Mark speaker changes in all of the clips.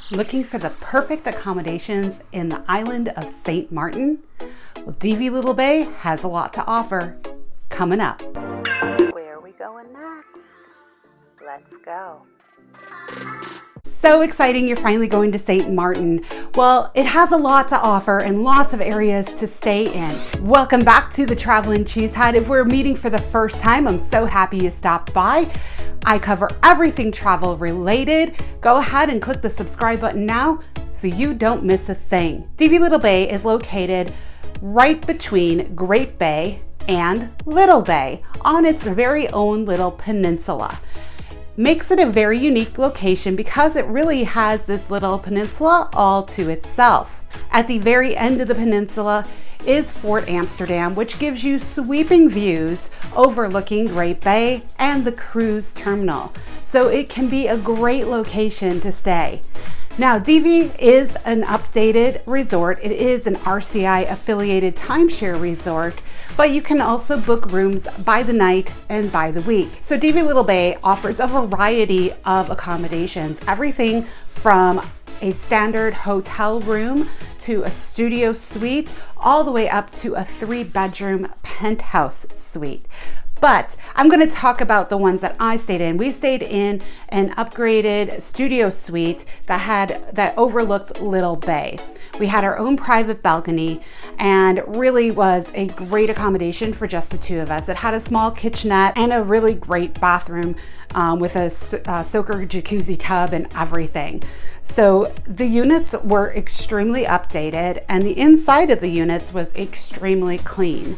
Speaker 1: Looking for the perfect accommodations in the island of Sint Maarten? Well, Divi Little Bay has a lot to offer. Coming up. Where are we going next? Let's go. So exciting you're finally going to Sint Maarten. Well, it has a lot to offer and lots of areas to stay in. Welcome back to the Traveling Chzhed. If we're meeting for the first time, I'm so happy you stopped by. I cover everything travel related. Go ahead and click the subscribe button now so you don't miss a thing. Divi Little Bay is located right between Great Bay and Little Bay on its very own little peninsula. Makes it a very unique location because it really has this little peninsula all to itself. At the very end of the peninsula is Fort Amsterdam, which gives you sweeping views overlooking Great Bay and the cruise terminal. So it can be a great location to stay. Now, Divi is an updated resort. It is an RCI affiliated timeshare resort, but you can also book rooms by the night and by the week. So Divi Little Bay offers a variety of accommodations, everything from a standard hotel room to a studio suite, all the way up to a 3-bedroom penthouse suite. But I'm going to talk about the ones that I stayed in. We stayed in an upgraded studio suite that overlooked Little Bay. We had our own private balcony and really was a great accommodation for just the two of us. It had a small kitchenette and a really great bathroom with a soaker jacuzzi tub and everything. So the units were extremely updated and the inside of the units was extremely clean.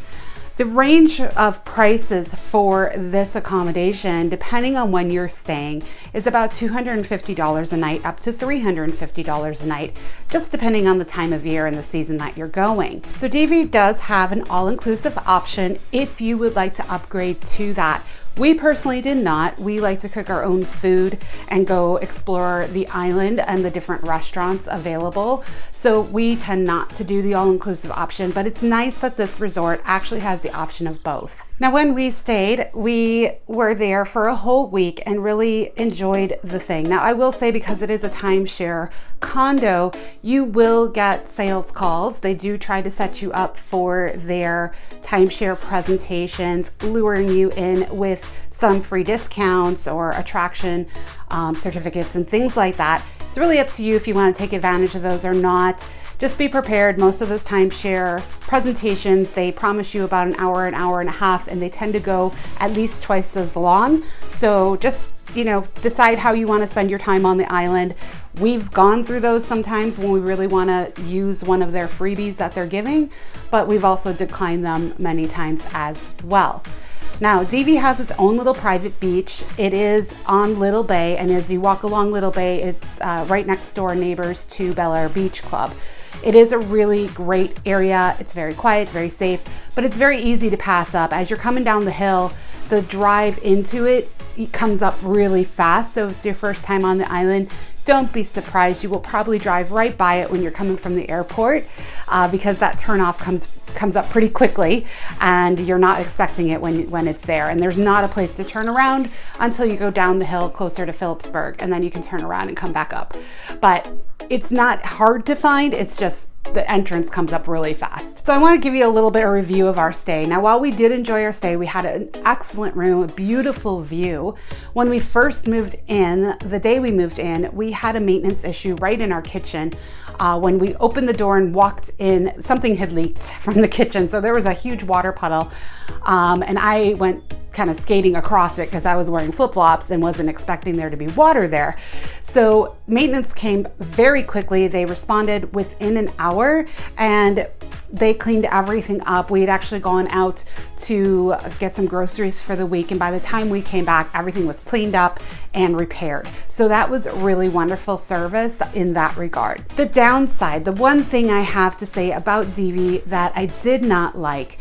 Speaker 1: The range of prices for this accommodation, depending on when you're staying, is about $250 a night up to $350 a night, just depending on the time of year and the season that you're going. So Divi does have an all-inclusive option if you would like to upgrade to that. We personally did not. We like to cook our own food and go explore the island and the different restaurants available. So we tend not to do the all-inclusive option, but it's nice that this resort actually has the option of both. Now, when we stayed, we were there for a whole week and really enjoyed the thing. Now, I will say, because it is a timeshare condo, you will get sales calls. They do try to set you up for their timeshare presentations, luring you in with some free discounts or attraction certificates and things like that. It's really up to you if you want to take advantage of those or not. Just be prepared. Most of those timeshare presentations, they promise you about an hour and a half, and they tend to go at least twice as long. So just, decide how you want to spend your time on the island. We've gone through those sometimes when we really want to use one of their freebies that they're giving, but we've also declined them many times as well. Now, Divi has its own little private beach. It is on Little Bay, and as you walk along Little Bay, it's right next door neighbors to Bel Air Beach Club. It is a really great area. It's very quiet, very safe, but it's very easy to pass up. As you're coming down the hill, the drive into it comes up really fast. So if it's your first time on the island, don't be surprised. You will probably drive right by it when you're coming from the airport because that turnoff comes up pretty quickly and you're not expecting it when it's there. And there's not a place to turn around until you go down the hill closer to Phillipsburg, and then you can turn around and come back up. But it's not hard to find, it's just the entrance comes up really fast. So I want to give you a little bit of review of our stay. Now, while we did enjoy our stay, we had an excellent room, a beautiful view. When we first moved in, the day we moved in, we had a maintenance issue right in our kitchen. When we opened the door and walked in, something had leaked from the kitchen. So there was a huge water puddle. And I went kind of skating across it because I was wearing flip-flops and wasn't expecting there to be water there. So maintenance came very quickly. They responded within an hour and they cleaned everything up. We had actually gone out to get some groceries for the week, and by the time we came back, everything was cleaned up and repaired. So that was really wonderful service in that regard. The downside, the one thing I have to say about Divi that I did not like,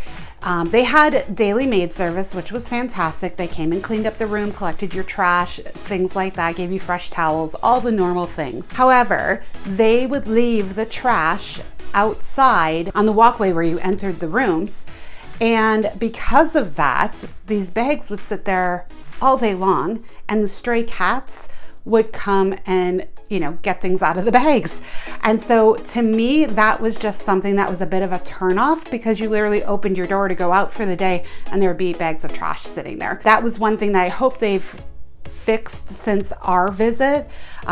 Speaker 1: they had daily maid service, which was fantastic. They came and cleaned up the room, collected your trash, things like that, gave you fresh towels, all the normal things. However, they would leave the trash outside on the walkway where you entered the rooms. And because of that, these bags would sit there all day long, and the stray cats would come and get things out of the bags. And so to me, that was just something that was a bit of a turnoff, because you literally opened your door to go out for the day and there would be bags of trash sitting there. That was one thing that I hope they've fixed since our visit,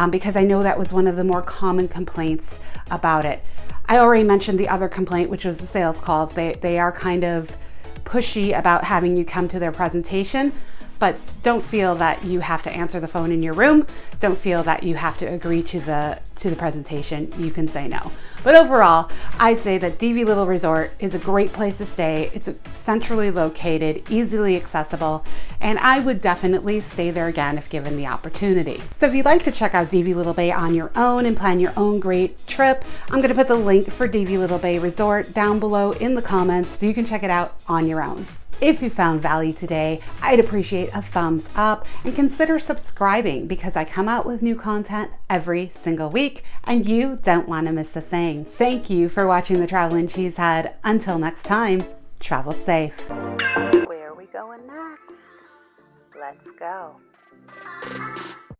Speaker 1: because I know that was one of the more common complaints about it. I already mentioned the other complaint, which was the sales calls. They are kind of pushy about having you come to their presentation, but don't feel that you have to answer the phone in your room. Don't feel that you have to agree to the presentation. You can say no. But overall, I say that Divi Little Resort is a great place to stay. It's centrally located, easily accessible, and I would definitely stay there again if given the opportunity. So if you'd like to check out Divi Little Bay on your own and plan your own great trip, I'm going to put the link for Divi Little Bay Resort down below in the comments so you can check it out on your own. If you found value today, I'd appreciate a thumbs up and consider subscribing, because I come out with new content every single week and you don't want to miss a thing. Thank you for watching the Traveling Chzhed. Until next time, travel safe. Where are we going next? Let's go.